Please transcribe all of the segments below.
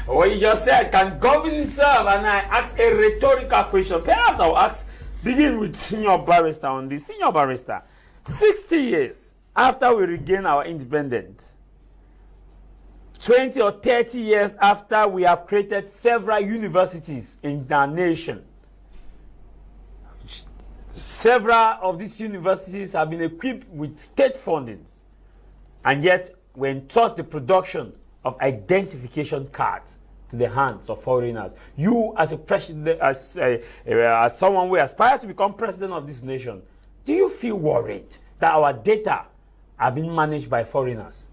What you just said, can government serve? And I ask a rhetorical question. Perhaps I'll begin with Senior Barrister on this. Senior Barrister, 60 years after we regain our independence, 20 or 30 years after we have created several universities in our nation, several of these universities have been equipped with state fundings, and yet we entrust the production of identification cards to the hands of foreigners. You, as a president, as someone who aspires to become president of this nation, do you feel worried that our data are being managed by foreigners?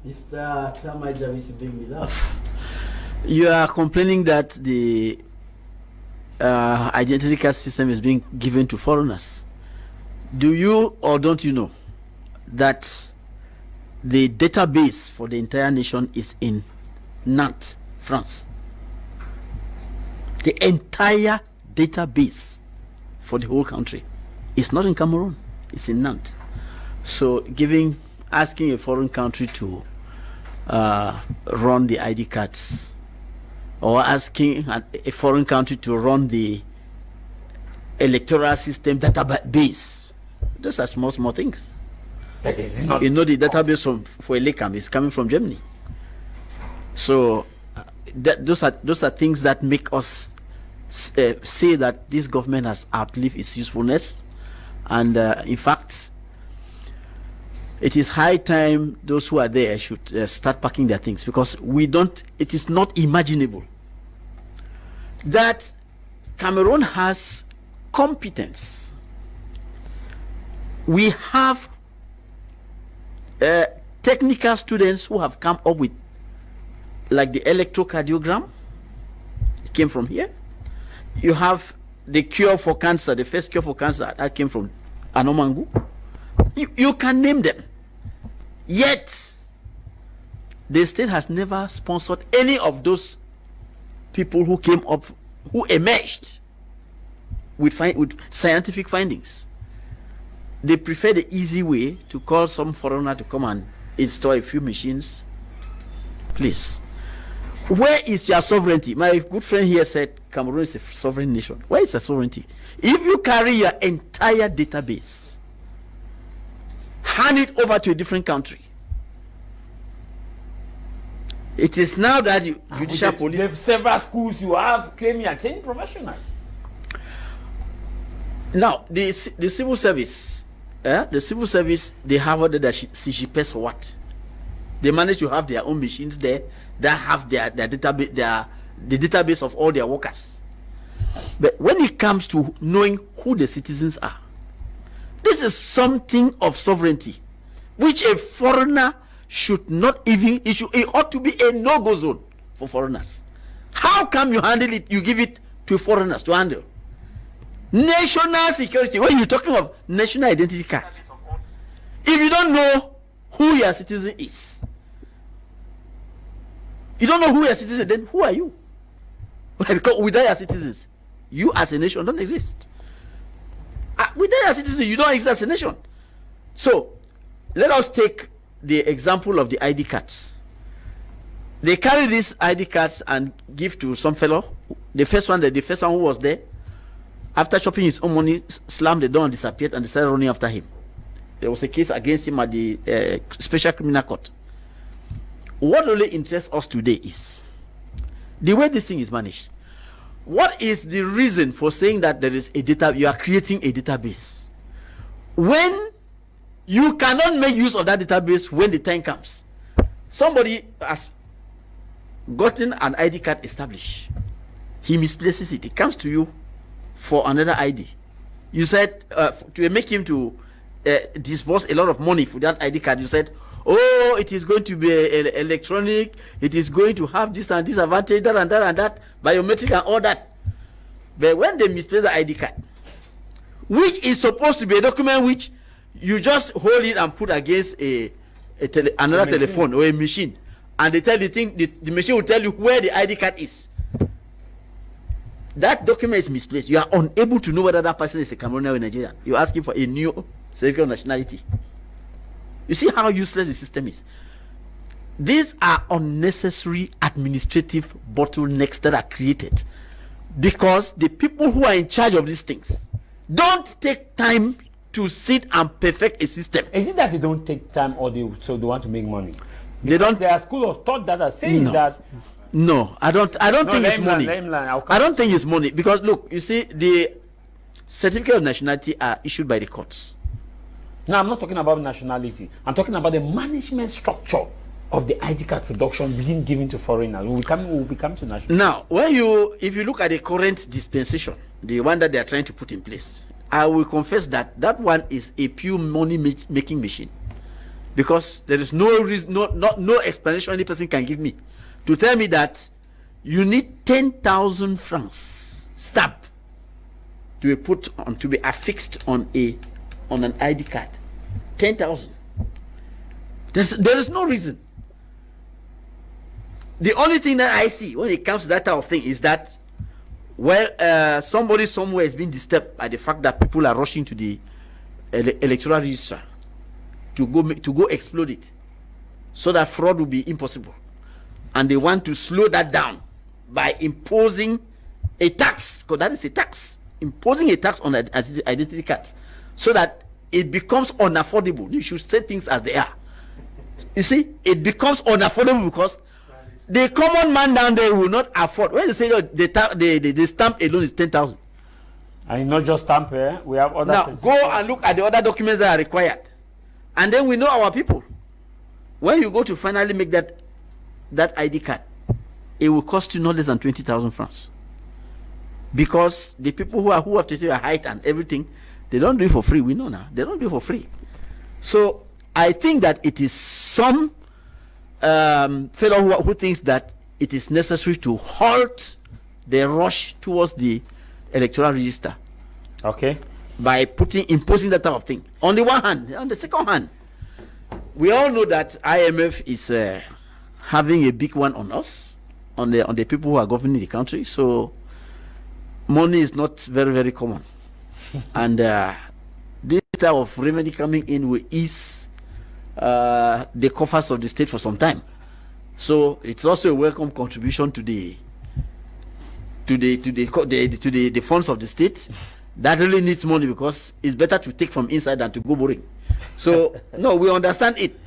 Mr. Tamaja is bring me laugh. You are complaining that the identity card system is being given to foreigners. Do you or don't you know that the database for the entire nation is in Nantes, France? The entire database for the whole country is not in Cameroon, it's in Nantes. So asking a foreign country to run the ID cards, or asking a foreign country to run the electoral system database, those are small things. That is not, you know, the database for Elecam is coming from Germany. So those are things that make us say that this government has outlived its usefulness, and in fact, it is high time those who are there should start packing their things, because it is not imaginable that Cameroon has competence. We have technical students who have come up with, like, the electrocardiogram. It came from here. You have the cure for cancer, the first cure for cancer, that came from Anomangu. You can name them. Yet the state has never sponsored any of those people who came up, who emerged with scientific findings. They prefer the easy way to call some foreigner to come and install a few machines. Please, where is your sovereignty? My good friend here said Cameroon is a sovereign nation. Where is your sovereignty? If you carry your entire database, hand it over to a different country, it is now that the judicial police... There are several schools you have claiming are training professionals. Now, the civil service, they have ordered that CGPS for what? They manage to have their own machines there that have their database, the database of all their workers. But when it comes to knowing who the citizens are, this is something of sovereignty, which a foreigner should not even issue. It ought to be a no-go zone for foreigners. How come you handle it? You give it to foreigners to handle. National security, when you're talking of national identity card, if you don't know who your citizen is, then who are you? Because without your citizens, you as a nation don't exist. Without your citizens, you don't exist as a nation. So let us take the example of the ID cards. They carry these ID cards and give to some fellow. The first one who was there, after chopping his own money, slammed the door and disappeared, and they started running after him. There was a case against him at the Special Criminal Court. What really interests us today is the way this thing is managed. What is the reason for saying that there is a data? You are creating a database when you cannot make use of that database when the time comes. Somebody has gotten an ID card established. He misplaces it. It comes to you for another ID. You said to make him to disburse a lot of money for that ID card. You said, oh, it is going to be electronic. It is going to have this and this advantage, that and that and that, biometric and all that. But when they misplace the ID card, which is supposed to be a document which you just hold it and put against another telephone or a machine, and they tell the machine will tell you where the ID card is. That document is misplaced. You are unable to know whether that person is a Cameroonian or Nigerian. You're asking for a new certificate of nationality. You see how useless the system is. these are unnecessary administrative bottlenecks that are created because the people who are in charge of these things don't take time to sit and perfect a system. Is it that they don't take time, or they want to make money? They don't. There are school of thought that are saying that. No, I don't think it's money. I don't think it's money because look, you see, the certificate of nationality are issued by the courts. No, I'm not talking about nationality. I'm talking about the management structure of the ID card production being given to foreigners. We'll become to national. Now, if you look at the current dispensation, the one that they are trying to put in place, I will confess that one is a pure money making machine, because there is no reason, no explanation any person can give me to tell me that you need 10,000 francs stamp to be affixed on an ID card. 10,000. There is no reason. The only thing that I see when it comes to that type of thing is that, well, somebody somewhere is being disturbed by the fact that people are rushing to the electoral register to go explode it, so that fraud will be impossible, and they want to slow that down by imposing a tax, because that is a tax, imposing a tax on identity cards, so that it becomes unaffordable. You should say things as they are. You see, it becomes unaffordable because the common man down there will not afford. When you say the stamp alone is 10,000, and not just stamp, we have other. Now go and look at the other documents that are required, and then we know our people. When you go to finally make that ID card, it will cost you not less than 20,000 francs, because the people who have to take your height and everything, they don't do it for free. We know now they don't do it for free. So I think that it is some fellow who thinks that it is necessary to halt the rush towards the electoral register. Okay. By imposing that type of thing. On the one hand, on the second hand, we all know that IMF is having a big one on us, on the people who are governing the country. So money is not very, very common, and this type of remedy coming in will ease the coffers of the state for some time. So it's also a welcome contribution to the funds of the state that really needs money, because it's better to take from inside than to go borrowing. So no, we understand it,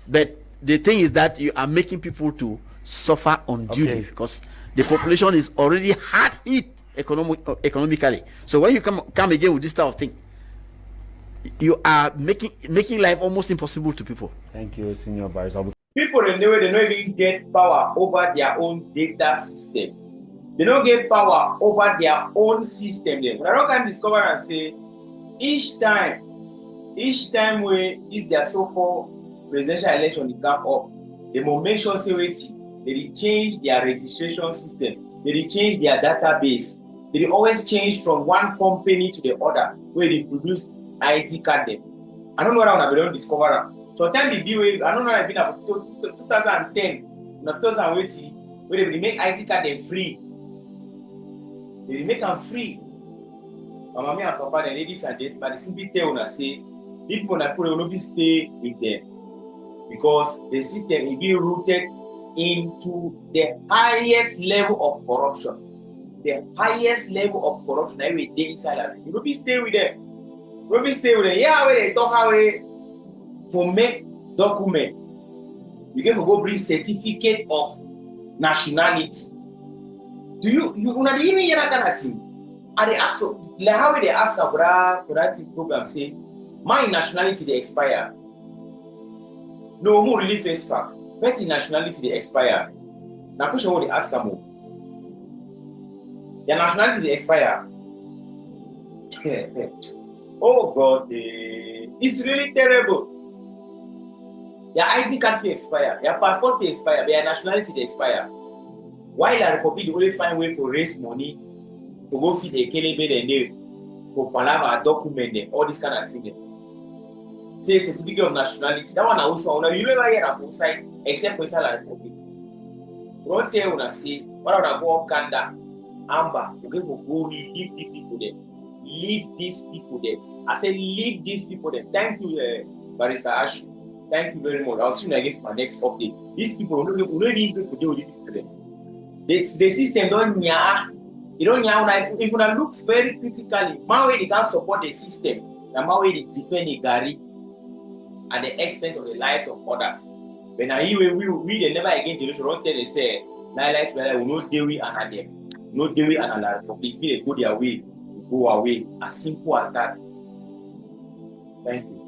but the thing is that you are making people to suffer unduly, because the population is already hard hit economically. So when you come again with this type of thing, you are making life almost impossible to people. Thank you, Senior Barrister. People in the way they don't even get power over their own data system. They don't get power over their own system. They can discover and say, each time where is their so-called presidential election they come up, they will make sure they change their registration system, they change their database, they always change from one company to the other where they produce ID card them. I don't know what I don't discover them. So time be I don't know I've been about 2010, not 2018, where they make ID card them free. They make them free. My mommy and papa, the ladies and dates, but they simply tell us say people that will not stay with them, because the system is being rooted into the highest level of corruption. The highest level of corruption every day inside of it. You don't stay with them. Yeah, where they talk away for make document. You get to go bring certificate of nationality. Do you not even hear that kind of thing? And they ask, like how they ask for that program, say, my nationality they expire. No more really face fact. Person nationality they expire. Now question what they ask them. Their nationality they expire. Oh God, it's really terrible. Their ID card will expire, their passport will expire, their nationality will expire. While the Republic only find way to raise money, to go feed a kelebe and they for palava document all this kind of thing. Say certificate of nationality. That one also you never hear that outside except for inside the Republic. Don't tell una say what I go up Canada, Amber, okay for go leave these people there. Leave these people there. I said leave these people there. Thank you, Barrister Ash. Thank you very much. I'll see you again for my next update. These people, we don't need people to deal with them. The system don't nya. You don't nya. If you look very critically, man way they can support the system, and man way they defend the Gary at the expense of the lives of others. When I hear we the never again generation don't tell they say, now like we no deal with and them, no deal with and another public. They go their way, go away. As simple as that. Thank you.